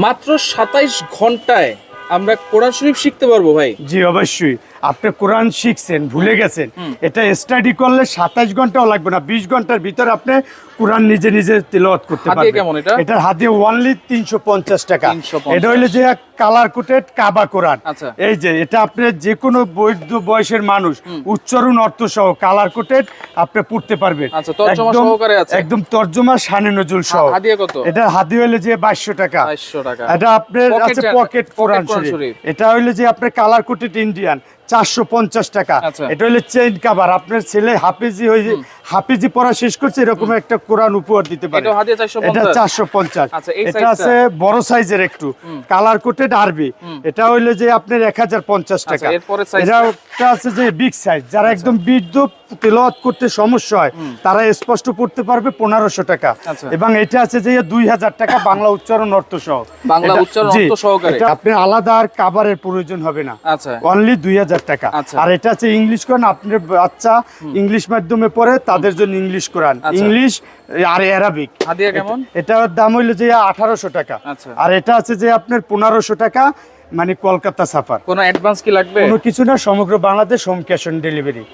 মাত্র ২৭ ঘন্টায় আমরা কোরআন শরীফ শিখতে পারবো ভাই? জি অবশ্যই। আপনি কোরআন শিখছেন, ভুলে গেছেন, এটা স্টাডি করলে 27 ঘন্টাও লাগবে না, 20 ঘন্টার ভিতরে আপনি কোরআন নিজে নিজে তিলাওয়াত করতে হাদিয়া পারবেন। কেমন এটা? এটার হাদিয়া অনলি 350 টাকা। 350 এটা হইলে যে কালার কোটেড কাবা কোরআন। আচ্ছা। এই যে এটা আপনি যে কোনো বৈধ বয়সের মানুষ উচ্চারণ অর্থ সহ কালার কোটেড আপনি পড়তে পারবেন। আচ্ছা, তর্জমা একদম- সহকারে আছে? একদম তর্জমা শানে নজরুল সহ। হাদিয়া কত? এটা হাদিয়া হইলে যে 2200 টাকা। 2200 টাকা। এটা আপনার আছে পকেট কোরআন কোরআন শরীফ। শরীফ। এটা হইলে যে আপনার কালার কোটেড ইন্ডিয়ান 450 টাকা। আচ্ছা। এটা হইলে চেইন কাভার, আপনার ছেলে হাফিজি হয়ে হাফিজি পড়া শেষ করছে, এরকম একটা কোরআন উপহার দিতে পারে। এটা হাদিয়া 450? এটা 450। আচ্ছা, এই এটা সাইজটা? আছে বড় সাইজের একটু কালার কোটেড আরবি। এটা হইলে যে আপনার 1050 টাকা। আচ্ছা, এরপরের সাইজটা? এটা একটা আছে যে বিগ সাইজ, যারা একদম বৃদ্ধ তেলাওয়াত করতে সমস্যা হয় তারা স্পষ্ট পড়তে পারবে 1500 টাকা। আচ্ছা। এবং এটা আছে যে 2000 টাকা বাংলা উচ্চারণ অর্থ সহ। বাংলা এটা- উচ্চারণ জি, অর্থ সহকারে? এটা আপনি আলাদা আর কাভারের প্রয়োজন হবে না। আচ্ছা। অনলি 2000 টাকা। আচ্ছা। আর এটা আছে ইংলিশ কোরআন, আপনার বাচ্চা ইংলিশ মাধ্যমে পড়ে তাদের জন্য ইংলিশ কোরআন, আচ্ছা। ইংলিশ আর অ্যারাবিক। হাদিয়া কেমন? এটার দাম হইলো যে 1800 টাকা। আচ্ছা। আর এটা আছে যে আপনার 1500 টাকা, মানে কলকাতা সাফার। কোনো অ্যাডভান্স কি লাগবে? কোনো কিছু না, সমগ্র Bangladesh home cash on delivery.